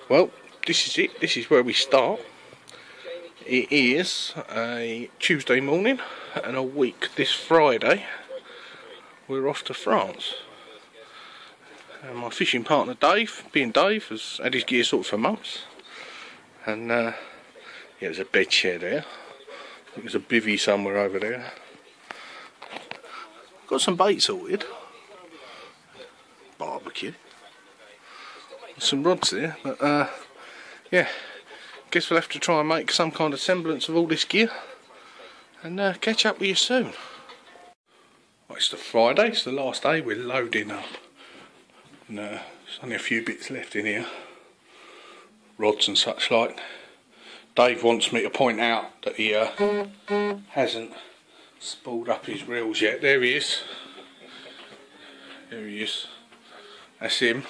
Well, this is it. This is where we start. It is a Tuesday morning, and a week this Friday we're off to France. And my fishing partner Dave, being Dave, has had his gear sorted for months. And yeah, there's a bed chair there. I think there's a bivvy somewhere over there. Got some bait sorted. Barbecue. Some rods there, but yeah, guess we'll have to try and make some kind of semblance of all this gear and catch up with you soon. Well, it's the Friday, it's the last day, we're loading up, and there's only a few bits left in here, rods and such like. Dave wants me to point out that he hasn't spooled up his reels yet. There he is. There he is. That's him.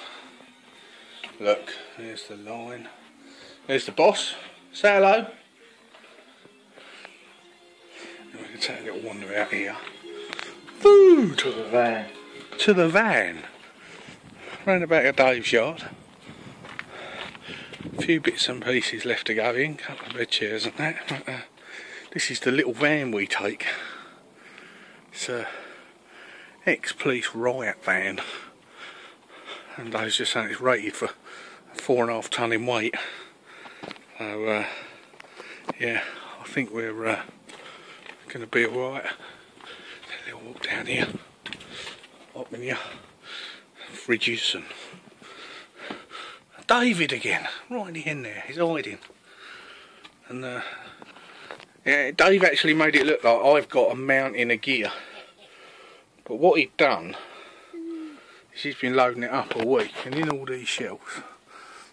Look, there's the line. There's the boss. Say hello. We can take a little wander out here. Food! To the van. To the van. Round about a Dave's yard. A few bits and pieces left to go in. A couple of bed chairs and that. But, this is the little van we take. It's a ex-police riot van. And Dave's just saying it's rated for 4.5 tonne in weight. So yeah, I think we're going to be alright. A little walk down here, up in here, fridges and David again, right in there, he's hiding. And yeah, Dave actually made it look like I've got a mountain of gear, but what he'd done is he's been loading it up all week, and in all these shelves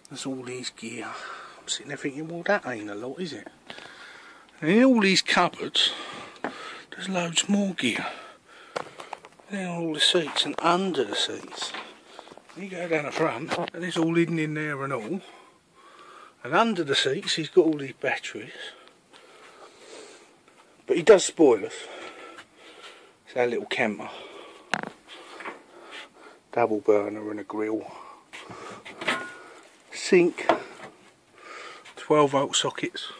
there's all these gear. I'm sitting there thinking, well, that ain't a lot, is it? And in all these cupboards there's loads more gear. Then all the seats and under the seats. You go down the front and it's all hidden in there and all. And under the seats he's got all these batteries. But he does spoil us. It's our little camper. Double burner and a grill. Sink. 12-volt sockets.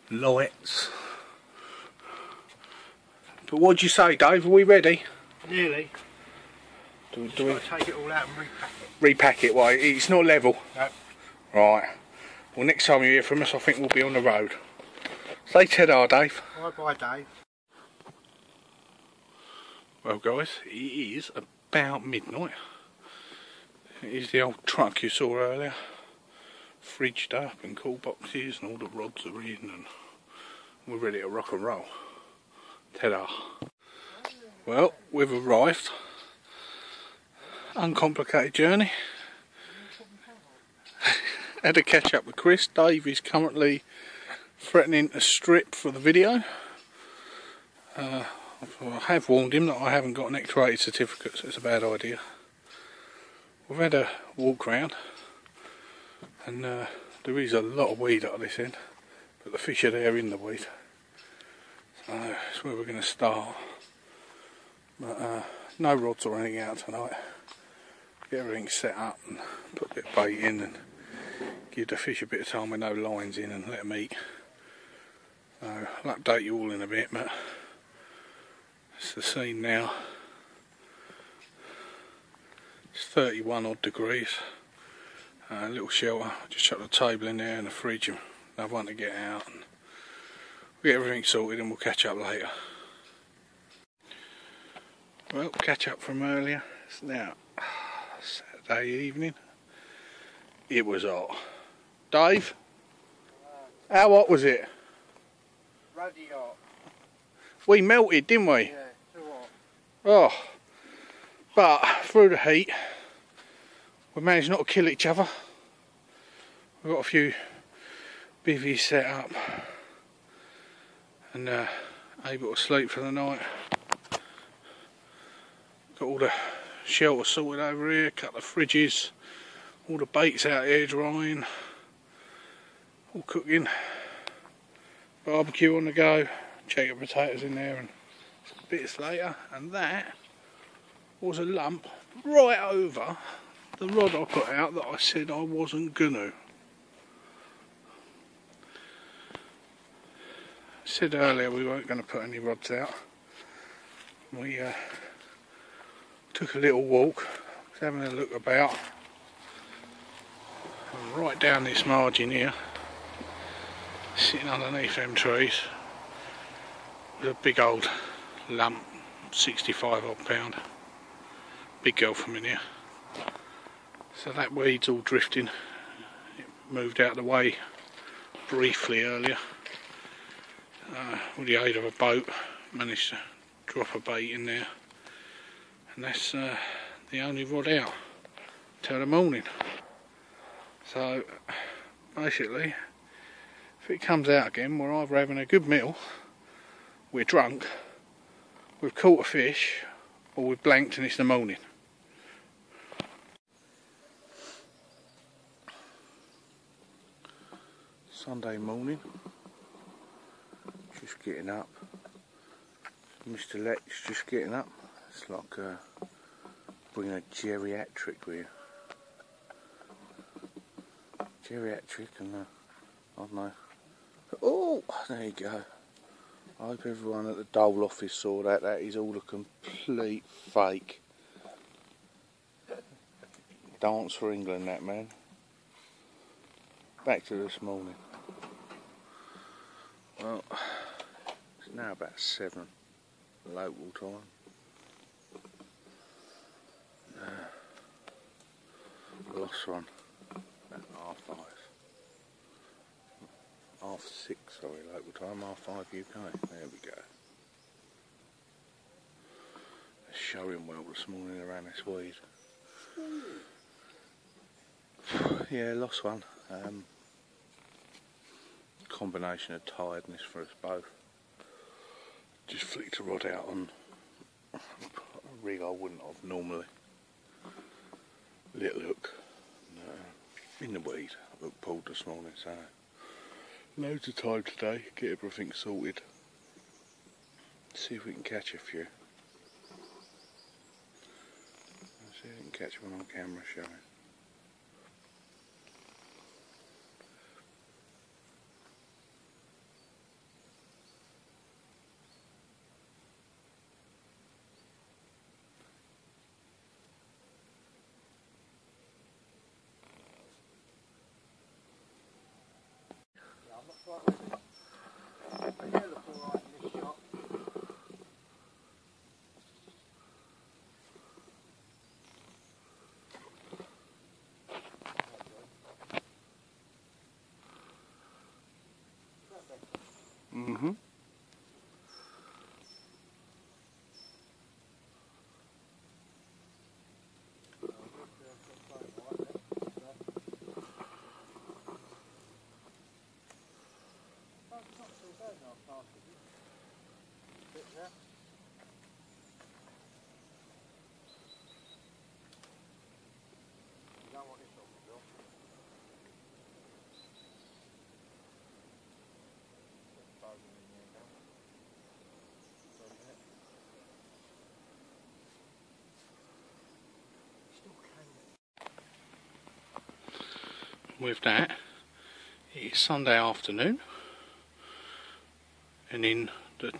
Lights. But what'd you say, Dave? Are we ready? Nearly. Do we take it all out and repack it? Repack it? Why? It's not level? No. Right. Well, next time you hear from us, I think we'll be on the road. Say ta-da, Dave. Bye, Dave. Well, guys, it is about midnight. It is the old truck you saw earlier. Fridged up and cool boxes and all the rods are in, and we're ready to rock and roll. Ta-da. Well, we've arrived. Uncomplicated journey. Had to catch up with Chris. Dave is currently threatening to strip for the video. I have warned him that I haven't got an X-rated certificate, so it's a bad idea. We've had a walk round, and there is a lot of weed at this end, but the fish are there in the weed. So that's where we're going to start. But no rods or anything out tonight. Get everything set up and put a bit of bait in and give the fish a bit of time with no lines in and let them eat. So I'll update you all in a bit, but it's the scene now. It's 31 odd degrees. A little shelter, just chuck the table in there and a fridge and another one to get out. And we'll get everything sorted and we'll catch up later. Well, catch up from earlier. It's now Saturday evening. It was hot. Dave? How hot was it? Ruddy hot. We melted, didn't we? Yeah, too hot. Oh. But through the heat, we managed not to kill each other. We've got a few bivvies set up and able to sleep for the night. Got all the shelter sorted over here, a couple of fridges, all the baits out here drying, all cooking, barbecue on the go, check the potatoes in there and bits later, and that was a lump right over the rod I put out that I said I wasn't gonna. I said earlier we weren't going to put any rods out. We took a little walk, was having a look about, and right down this margin here, sitting underneath them trees, was a big old lump, 65 odd pound, big girl from in here. So that weed's all drifting. It moved out of the way briefly earlier. With the aid of a boat, managed to drop a bait in there, and that's the only rod out till the morning. So basically, if it comes out again, we're either having a good meal, we're drunk, we've caught a fish, or we've blanked and it's the morning. Sunday morning, just getting up. Mr. Lex just getting up. It's like bringing a geriatric with you. Geriatric and I don't know. Oh, there you go. I hope everyone at the Dole office saw that. That is all a complete fake. Dance for England, that man. Back to this morning. Well, it's now about 7 local time. Lost one about 5:30. 6:30, sorry, local time, 5:30 UK. There we go. It's showing well this morning around this weed. Yeah, lost one. Combination of tiredness for us both. Just flicked a rod out on a rig I wouldn't have normally. Little hook in the weed. Hook pulled this morning, so loads of time today. Get everything sorted. See if we can catch a few. See if we can catch one on camera showing. Mm-hmm. With that, it's Sunday afternoon, and in the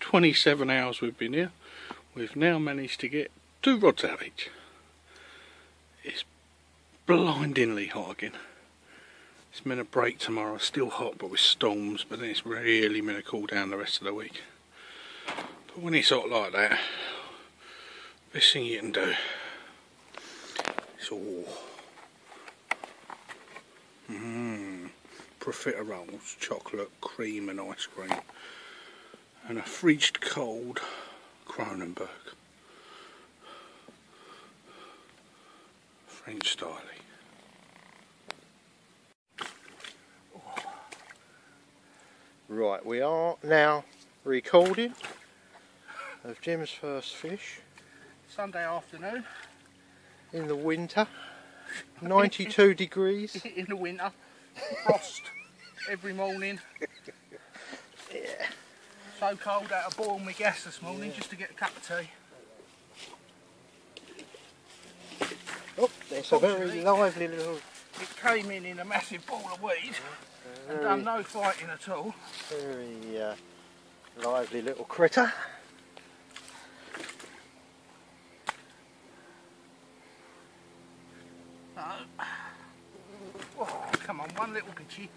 27 hours we've been here, we've now managed to get 2 rods out each. It's blindingly hot again. It's meant to break tomorrow, still hot but with storms, but then it's really meant to cool down the rest of the week. But when it's hot like that, best thing you can do is all profiteroles, chocolate, cream and ice cream, and a fridged cold Kronenberg, French style. Right, we are now recording of Jim's first fish. Sunday afternoon. In the winter. 92 degrees. In the winter. Frost every morning. Yeah. So cold I had to boil my gas this morning just to get a cup of tea. Oh, it's a very lively little... It came in a massive ball of weed and done no fighting at all. Very lively little critter. Oh, come on, one little bitchy.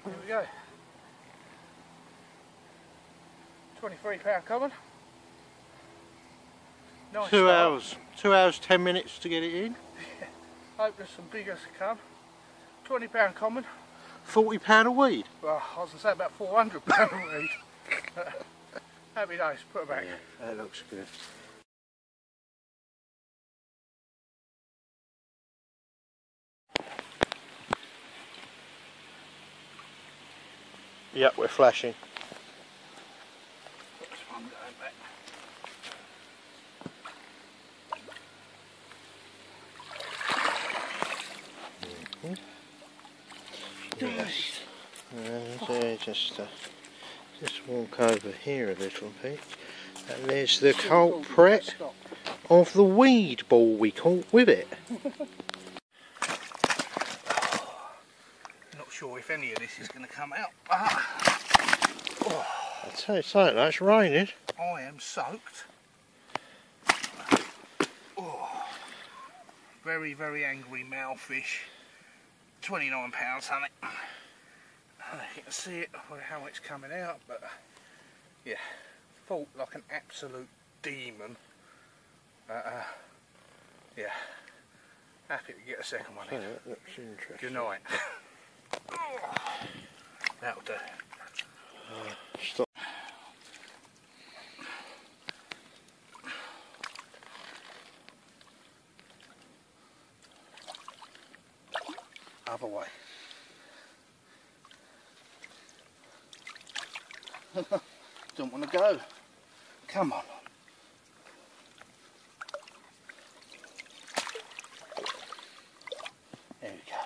There we go. £23 common. Nice 2 start. hours. 2 hours 10 minutes to get it in. Hope there's some bigger to come. £20 common. £40 a weed. Well, I was going to say about £400 a weed. Happy days, put it back. Yeah, that looks good. Yep, we're flashing. That's one going back. Just walk over here a little bit, and there's the culprit of the weed ball we caught with it. Not sure if any of this is going to come out. I'll tell you something, that's raining. I am soaked. Oh, very, very angry male fish. £29 something. You can see it how it's coming out, but yeah, fought like an absolute demon. Yeah, happy to get a second one in. That looks interesting. Good night. That'll do. Stop. Other way. Don't want to go. Come on. There we go.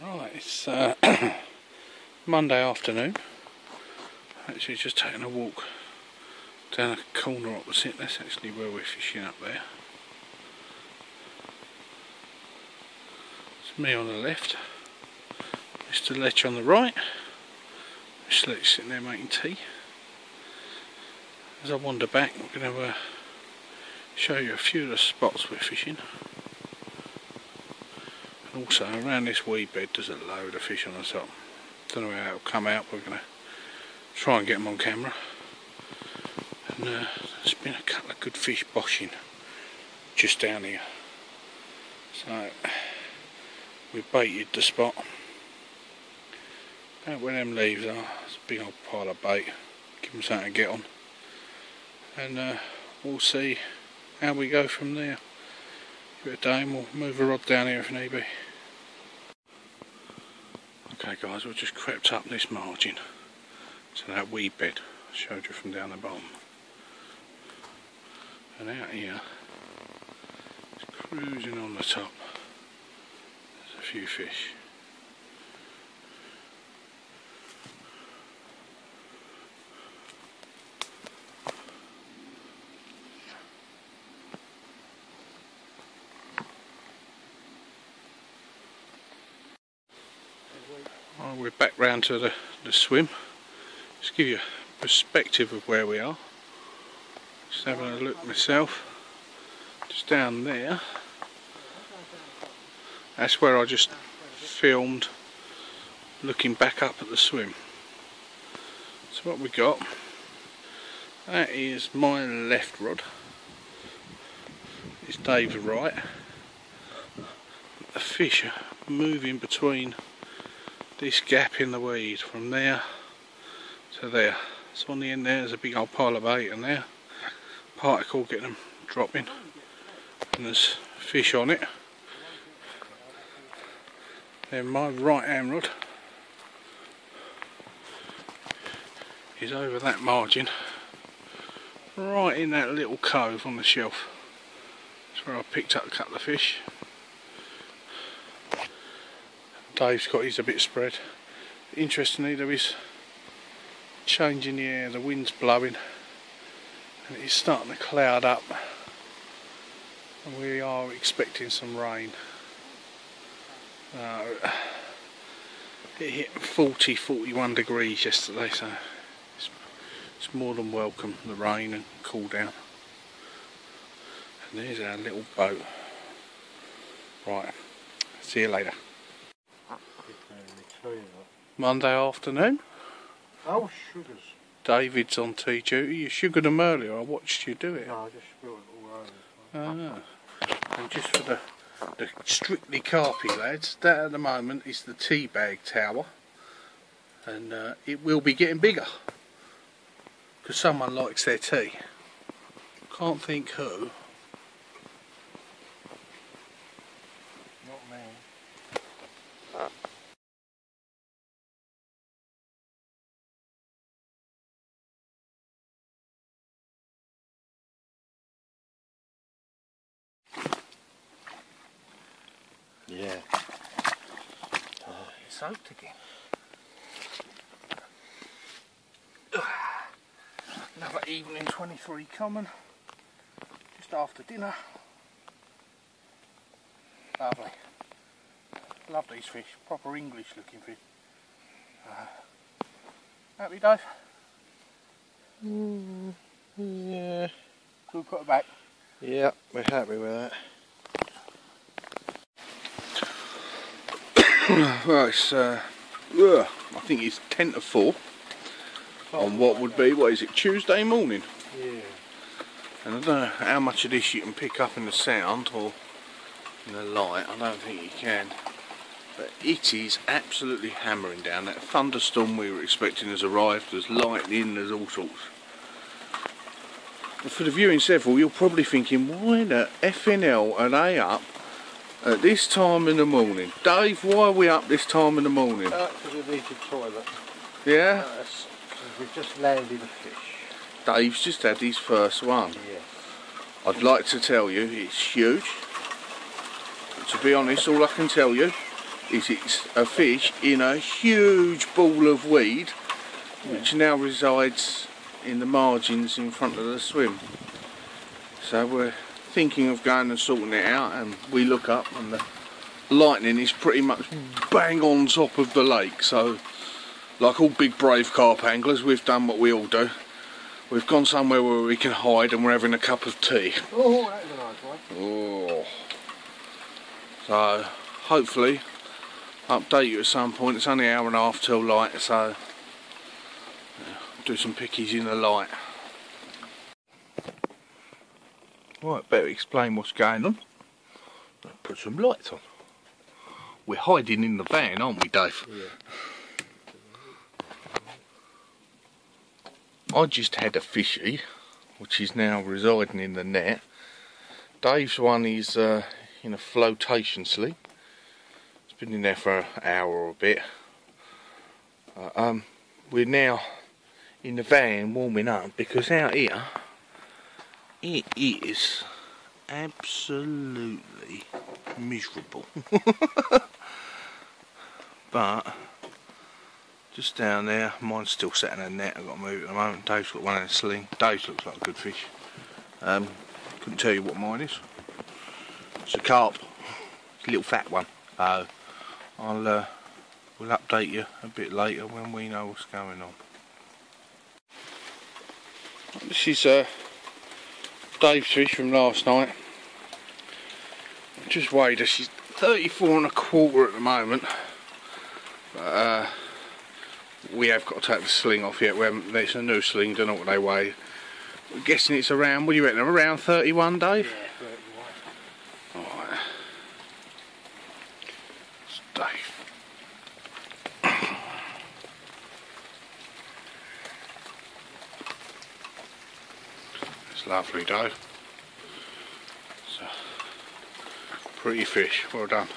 Right, it's Monday afternoon. Actually just taking a walk down a corner opposite. That's actually where we're fishing up there. It's me on the left, Mr. Lech on the right. Mr. Lech sitting there making tea. As I wander back, I'm going to show you a few of the spots we're fishing. And also around this weed bed there's a load of fish on the top. Don't know how it'll come out, but we're going to try and get them on camera. And there's been a couple of good fish boshing just down here. So we baited the spot. About where them leaves are, it's a big old pile of bait. Give them something to get on. And we'll see how we go from there. Give it a day and we'll move a rod down here if need be. Okay guys, we've just crept up this margin to that weed bed I showed you from down the bottom. And out here, it's cruising on the top. There's a few fish. Well, we're back round to the swim. Just give you a perspective of where we are. Just having a look myself. Just down there. That's where I just filmed looking back up at the swim. So what we got, that is my left rod. It's Dave's right. The fish are moving between this gap in the weed from there to there. So on the end there's a big old pile of bait, and there particle getting them dropping, and there's fish on it. Then my right hand rod is over that margin right in that little cove on the shelf. That's where I picked up a couple of fish. Dave's got his a bit spread. Interestingly, there is change in the air, the wind's blowing and it's starting to cloud up and we are expecting some rain. It hit 41 degrees yesterday, so it's more than welcome, the rain and cool down. And there's our little boat. Right, see you later. Monday afternoon. Oh, sugars. David's on tea duty. You sugared them earlier, I watched you do it. No, I just spilled it all over. And just for the strictly carpy lads, that at the moment is the tea bag tower. And it will be getting bigger. Because someone likes their tea. Can't think who. Not me. Yeah. It's soaked again. Another evening 23 common. Just after dinner. Lovely. Love these fish. Proper English looking fish. Happy, Dave? Yeah. Should we put her back? Yeah, we're happy with that. Well, it's I think it's 10 to 4 on what would be, what is it, Tuesday morning? Yeah. And I don't know how much of this you can pick up in the sound or in the light. I don't think you can, but it is absolutely hammering down. That thunderstorm we were expecting has arrived. There's lightning, there's all sorts. And for the viewing several, you're probably thinking, why the FNL are they up at this time in the morning? Dave, why are we up this time in the morning? Because we need a toilet. Yeah? We've just landed a fish. Dave's just had his first one. Yeah. I'd like to tell you it's huge. To be honest, all I can tell you is it's a fish in a huge ball of weed, which now resides in the margins in front of the swim. So we're thinking of going and sorting it out, and we look up and the lightning is pretty much bang on top of the lake. So like all big brave carp anglers, we've done what we all do. We've gone somewhere where we can hide and we're having a cup of tea. Oh, that's a nice one. Oh. So hopefully update you at some point. It's only an hour and a half till light, so yeah, do some pickies in the light. Right, better explain what's going on. Put some lights on. We're hiding in the van, aren't we, Dave? Yeah. I just had a fishy, which is now residing in the net. Dave's one is in a flotation sleep. It's been in there for an hour or a bit. We're now in the van warming up because out here it is absolutely miserable. But just down there, mine's still sat in a net. I've got to move it at the moment. Dave's got one in a sling. Dave's looks like a good fish. Couldn't tell you what mine is. It's a carp. It's a little fat one. So we'll update you a bit later when we know what's going on. This is Dave's fish from last night. Just weighed her. She's 34.25 at the moment. But we have got to take the sling off yet. It's a new sling, don't know what they weigh. We're guessing it's around, what do you reckon, around 31, Dave? Yeah, 31. Alright. It's Dave. It's lovely, Dave. It's a pretty fish, well done.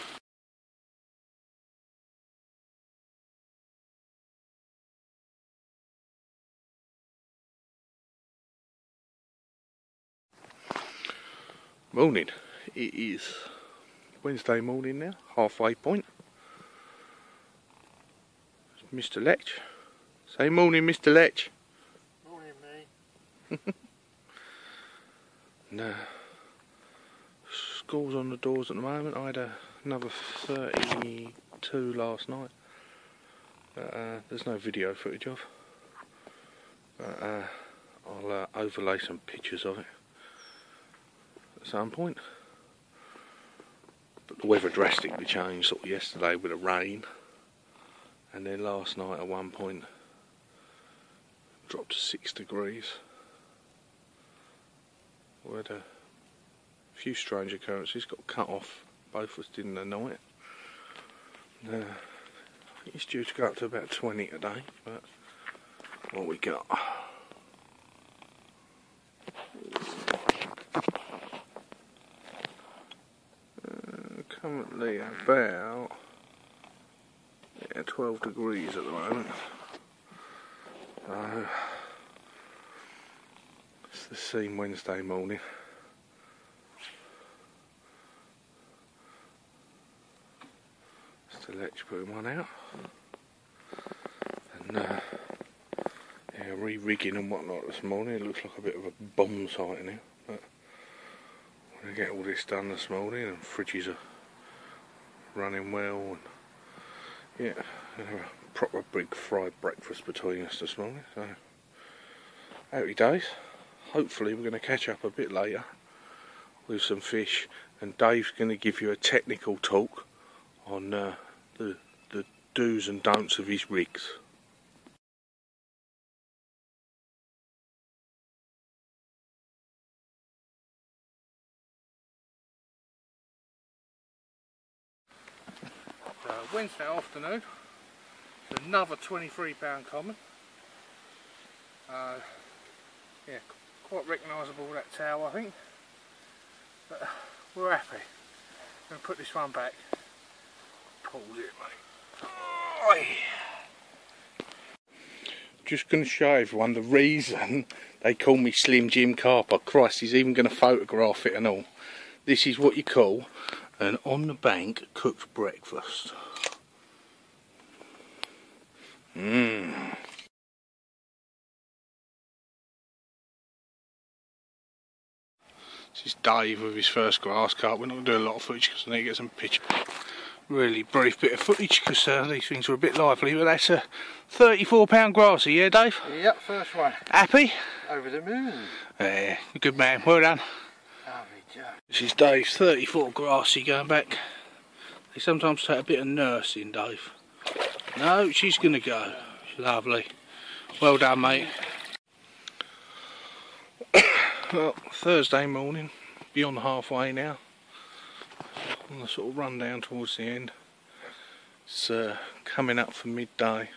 Morning. It is Wednesday morning now, halfway point. Mr. Lech. Say morning, Mr. Lech. Morning, me. No. School's on the doors at the moment. I had another 32 last night. There's no video footage of. But I'll overlay some pictures of it at some point. But the weather drastically changed sort of yesterday with the rain, and then last night at one point dropped to 6 degrees. We had a few strange occurrences, got cut off, both of us didn't know it. I think it's due to go up to about 20 today, but what we got? Currently about 12 degrees at the moment. So it's the scene Wednesday morning. Mr. Lech putting one out, and yeah, re-rigging and whatnot this morning. It looks like a bit of a bomb site in here, but we're going to get all this done this morning, and fridges are running well, and yeah, we'll have a proper big fried breakfast between us this morning. So happy days. Hopefully we're going to catch up a bit later with some fish, and Dave's going to give you a technical talk on the do's and don'ts of his rigs. Wednesday afternoon, it's another 23-pound common. Yeah, quite recognisable, that tail, I think. But we're happy. I'm going to put this one back. Pause it, mate. Oh, yeah. Just going to show everyone the reason they call me Slim Jim Carper. Christ, he's even going to photograph it and all. This is what you call an on the bank cooked breakfast. Mmm. This is Dave with his first grass carp. We're not going to do a lot of footage because I need to get some pictures. Really brief bit of footage because these things are a bit lively. But that's a 34-pound grassie, yeah, Dave? Yep, first one. Happy? Over the moon. Yeah, good man. Well done. Lovely job. This is Dave's 34 grassie going back. They sometimes take a bit of nursing, Dave. No, she's going to go. Lovely. Well done, mate. Well, Thursday morning, beyond halfway now. On the sort of run down towards the end. It's coming up for midday. I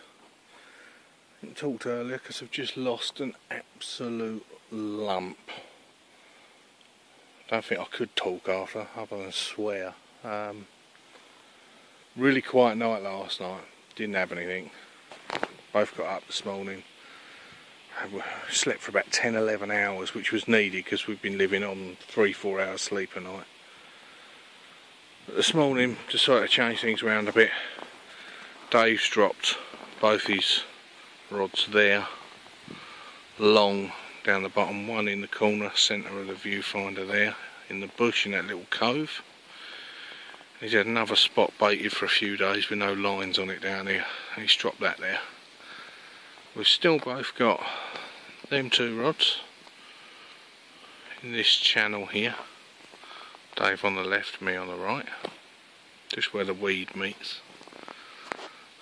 didn't talk earlier because I've just lost an absolute lump. Don't think I could talk after, other than swear. Really quiet night last night. Didn't have anything. Both got up this morning. Slept for about 10-11 hours, which was needed because we've been living on 3-4 hours sleep a night. But this morning decided to change things around a bit. Dave's dropped both his rods there, long down the bottom, one in the corner centre of the viewfinder there in the bush in that little cove. He's had another spot baited for a few days with no lines on it down here, and he's dropped that there. We've still both got them two rods in this channel here. Dave on the left, me on the right, just where the weed meets.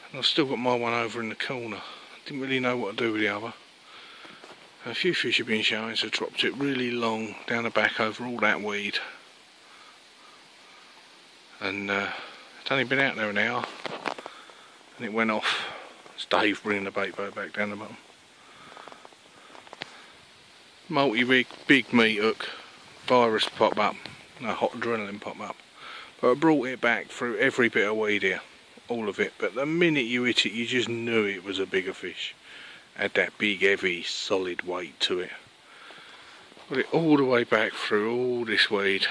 And I've still got my one over in the corner. Didn't really know what to do with the other. A few fish have been showing, so I dropped it really long down the back over all that weed. And it's only been out there an hour, and it went off. It's Dave bringing the bait boat back down the bottom. Multi-rig, big meat hook, virus pop up, no, hot adrenaline pop up. But I brought it back through every bit of weed here, all of it. But the minute you hit it, you just knew it was a bigger fish. Had that big, heavy, solid weight to it. Put it all the way back through all this weed.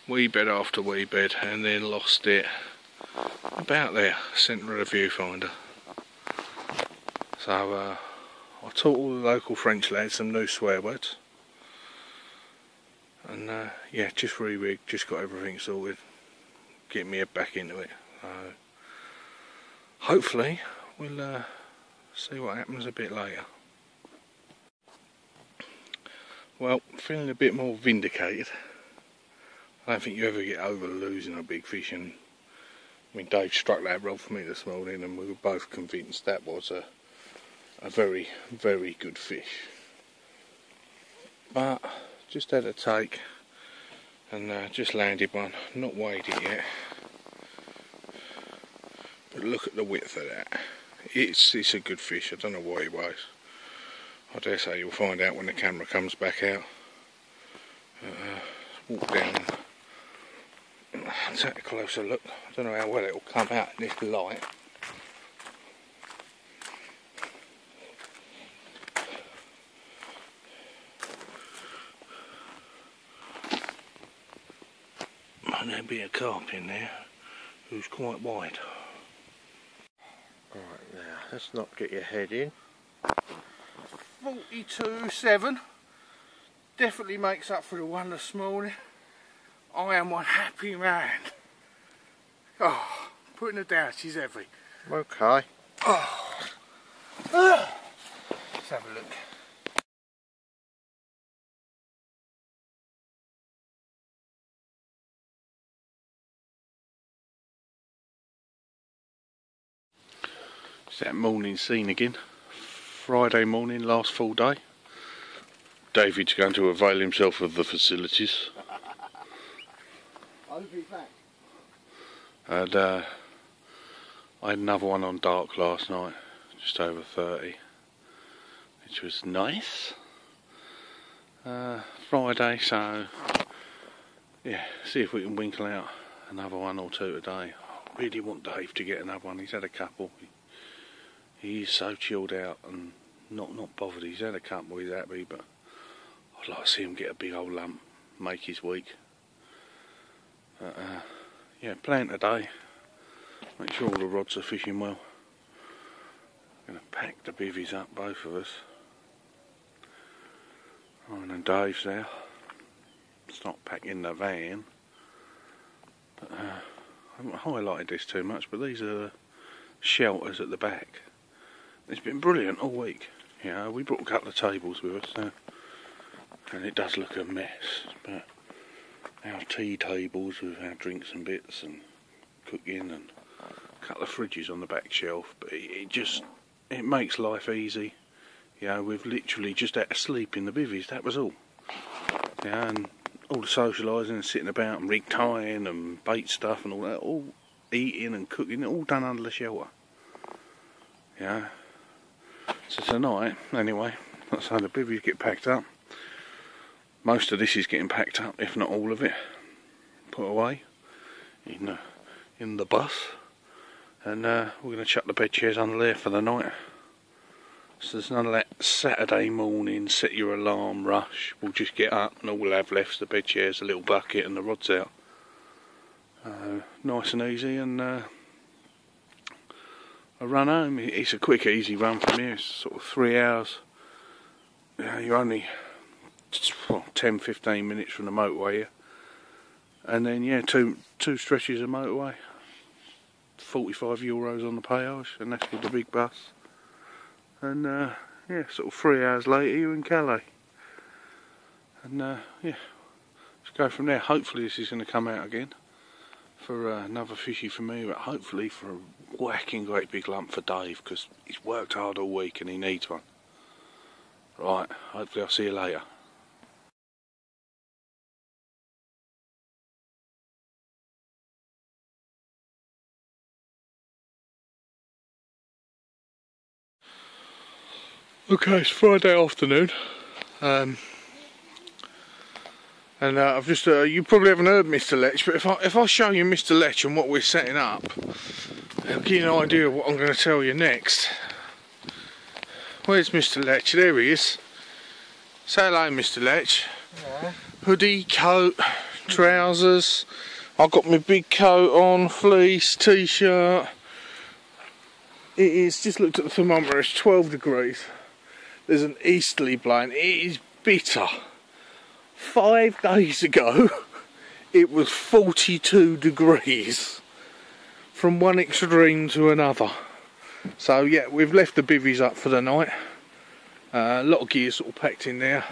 wee bed after wee bed, and then lost it about there, centre of the viewfinder. So I taught all the local French lads some new swear words, and yeah, just re-rigged, just got everything sorted, getting me back into it. Hopefully we'll see what happens a bit later. Well, feeling a bit more vindicated. I don't think you ever get over losing a big fish, and I mean, Dave struck that rod for me this morning and we were both convinced that was a very, very good fish. But just had a take and just landed one, not weighed it yet. But look at the width of that. It's a good fish. I don't know what it weighs. I dare say you'll find out when the camera comes back out. Walk down. Take a closer look. I don't know how well it will come out in this light. Might there be a carp in there who's quite wide. Right, now let's not get your head in. 42.7 definitely makes up for the one this morning. I am one happy man. Oh, putting her down, she's heavy. Okay. Oh. Let's have a look. It's that morning scene again. Friday morning, last full day. David's going to avail himself of the facilities. I'll be back. And I had another one on dark last night, just over 30, which was nice. Friday, so yeah, see if we can winkle out another one or two today. I really want Dave to get another one. He's had a couple. He's so chilled out and not bothered. He's had a couple, he's happy, but I'd like to see him get a big old lump, make his week. Yeah, plan today. Make sure all the rods are fishing well. Gonna pack the bivvies up, both of us. Oh, and then Dave's there. Start packing the van. But, I haven't highlighted this too much, but these are the shelters at the back. It's been brilliant all week. You know, we brought a couple of tables with us, and it does look a mess. But our tea tables with our drinks and bits and cooking, and a couple of fridges on the back shelf. But it makes life easy. You know, we've literally just had to sleep in the bivvies. That was all. Yeah, and all the socialising and sitting about and rig tying and bait stuff and all that, all eating and cooking, all done under the shelter. Yeah. So tonight, anyway, that's how the bivvies get packed up. Most of this is getting packed up, if not all of it, put away in the bus, and we're going to chuck the bed chairs under there for the night. So there's none of that Saturday morning set your alarm rush. We'll just get up and all we'll have left's the bed chairs, a little bucket and the rods out. Nice and easy, and a run home. It's a quick easy run from here. It's sort of 3 hours. You're only 10-15 minutes from the motorway here. And then yeah, two stretches of motorway, €45 on the péage, and that's with the big bus. And yeah, sort of 3 hours later you're in Calais. And yeah, let's go from there. Hopefully this is going to come out again for another fishy for me, but hopefully for a whacking great big lump for Dave, because he's worked hard all week and he needs one. Right, hopefully I'll see you later. Okay, it's Friday afternoon, and I've just, you probably haven't heard Mr. Lech, but if I show you Mr. Lech and what we're setting up, it'll give you an idea of what I'm going to tell you next. Where's Mr. Lech? There he is. Say hello, Mr. Lech. Yeah. Hoodie, coat, trousers. I've got my big coat on, fleece, t-shirt. It is, just looked at the thermometer, it's 12 degrees. There's an easterly blowing. It is bitter. 5 days ago, it was 42 degrees. From one extreme to another. So yeah, we've left the bivvies up for the night. A lot of gear sort of packed in there.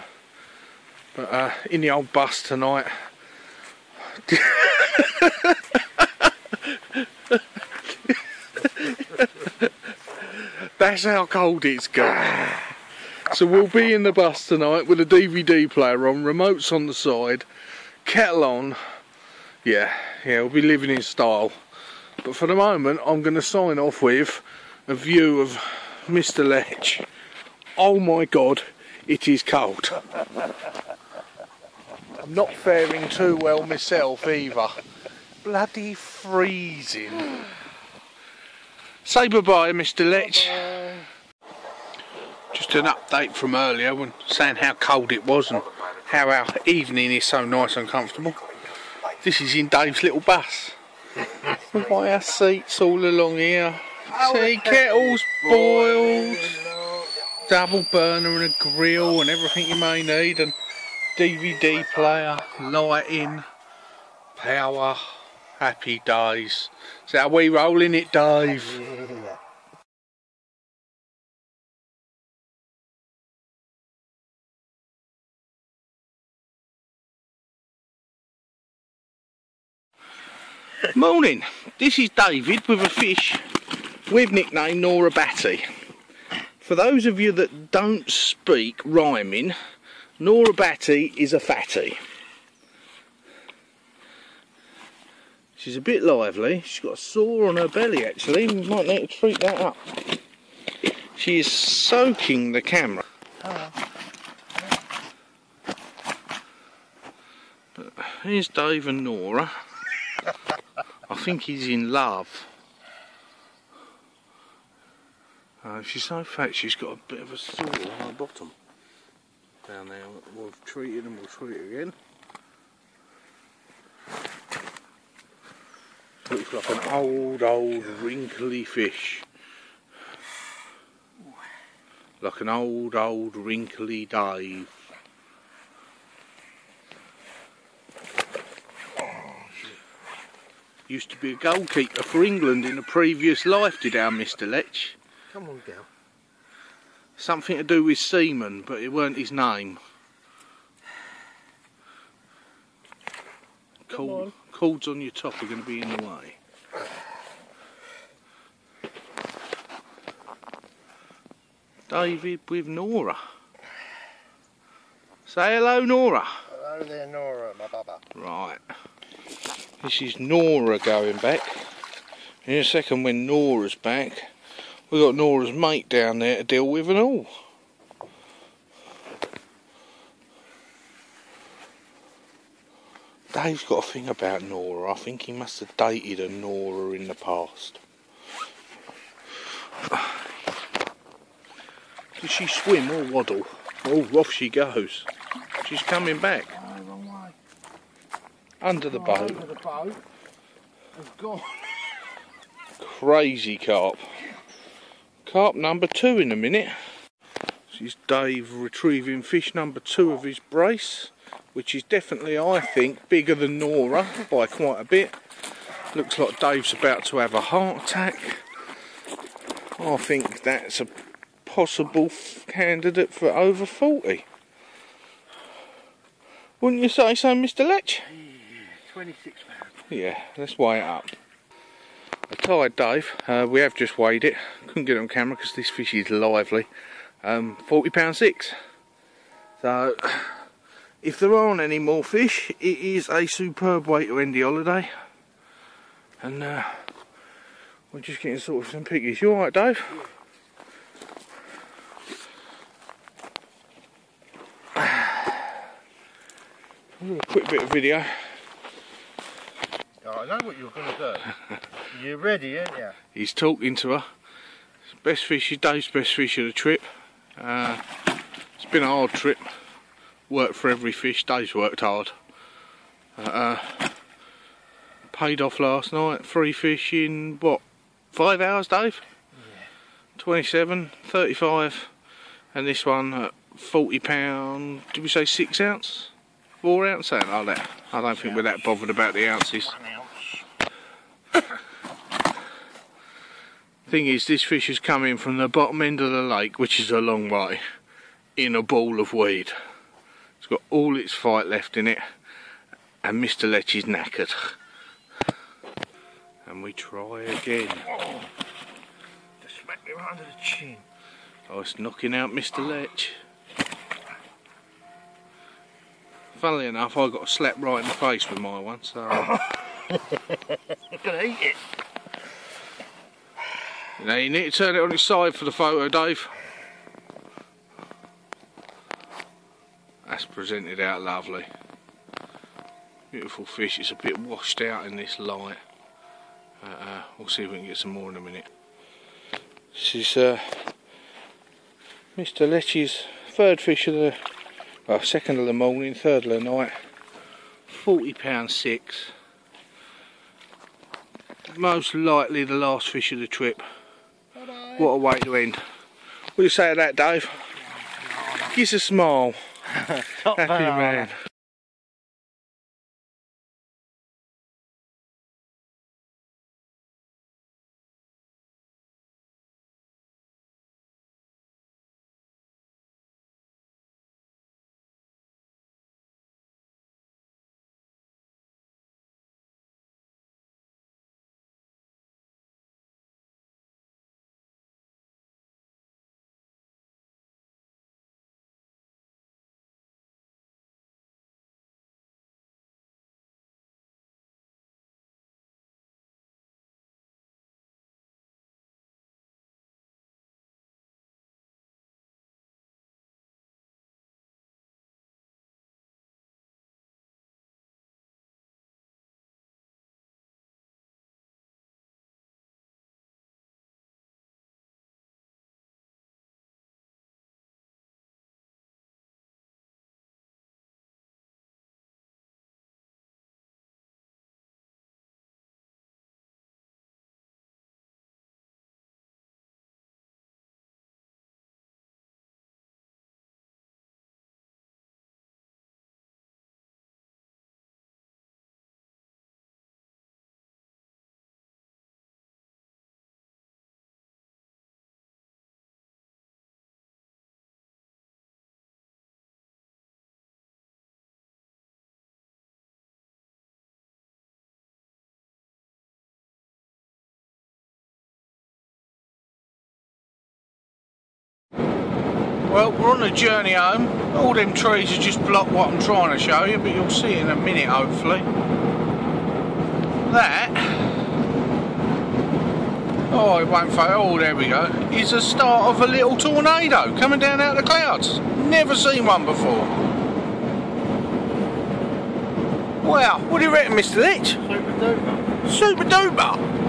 But in the old bus tonight. That's how cold it's got. So we'll be in the bus tonight with a DVD player on, remotes on the side, kettle on. Yeah, we'll be living in style. But for the moment, I'm going to sign off with a view of Mr. Lech. Oh my God, it is cold. I'm not faring too well myself either. Bloody freezing. Say bye-bye, Mr. Lech. Just an update from earlier when saying how cold it was and how our evening is so nice and comfortable. This is in Dave's little bus. Look at our seats all along here. See, kettles, boils, double burner and a grill and everything you may need, and DVD player, lighting, power, happy days. So how we rolling it, Dave? Morning, this is David with a fish we've nicknamed Nora Batty. For those of you that don't speak rhyming, Nora Batty is a fatty. She's a bit lively, she's got a sore on her belly actually, we might need to treat that up. She is soaking the camera. But here's Dave and Nora. I think he's in love. She's so fat she's got a bit of a sore on her bottom. Down there, we've treated and we'll treat it again. Looks like an old wrinkly fish. Like an old wrinkly Dave. Used to be a goalkeeper for England in a previous life, did our Mr. Lech. Come on, girl. Something to do with seaman, but it weren't his name. Cords on your top are going to be in the way. David with Nora. Say hello, Nora. Hello there, Nora, my baba. Right. This is Nora going back. In a second, when Nora's back, we've got Nora's mate down there to deal with and all. Dave's got a thing about Nora. I think he must have dated a Nora in the past. Does she swim or waddle? Oh, off she goes. She's coming back. Oh, wrong way. Under the boat. Under the boat. Has gone. Crazy carp. Carp number 2 in a minute. This is Dave retrieving fish number 2 of his brace, which is definitely, I think, bigger than Nora by quite a bit. Looks like Dave's about to have a heart attack. I think that's a possible candidate for over 40. Wouldn't you say so, Mr. Lech? 26 pounds. Yeah, let's weigh it up. I tied Dave, we have just weighed it, couldn't get it on camera because this fish is lively, £40.6. So, if there aren't any more fish, it is a superb way to end the holiday. And we're just getting sorted some piggies. You alright, Dave? A quick bit of video. Oh, I know what you're going to do. You're ready, aren't you? He's talking to her. Best fish, Dave's best fish of the trip. It's been a hard trip. Worked for every fish. Dave's worked hard. Paid off last night. 3 fish in what? 5 hours, Dave? Yeah. 27, 35, and this one at £40. Did we say 6 ounce? 4 ounce? Something like that. I don't think we're that bothered about the ounces. 1 ounce. Thing is, this fish has come in from the bottom end of the lake, which is a long way, in a ball of weed. It's got all its fight left in it, and Mr. Lech is knackered. And we try again. Oh, just smack me right under the chin. Oh, it's knocking out Mr. Lech. Funnily enough, I got a slap right in the face with my one, so... I'm gonna eat it. Now you need to turn it on its side for the photo, Dave. That's presented out lovely. Beautiful fish. It's a bit washed out in this light. We'll see if we can get some more in a minute. This is Mr. Lech's third fish of the, well, second of the morning, third of the night. £40 6. Most likely the last fish of the trip. What a way to end. What do you say to that, Dave? Give us a smile. Happy man. Well, we're on a journey home. All them trees have just blocked what I'm trying to show you, but you'll see in a minute, hopefully. That, oh, it won't fail. Oh, there we go. Is the start of a little tornado coming down out of the clouds. Never seen one before. Wow, what do you reckon, Mr. Lech? Super duper. Super duper.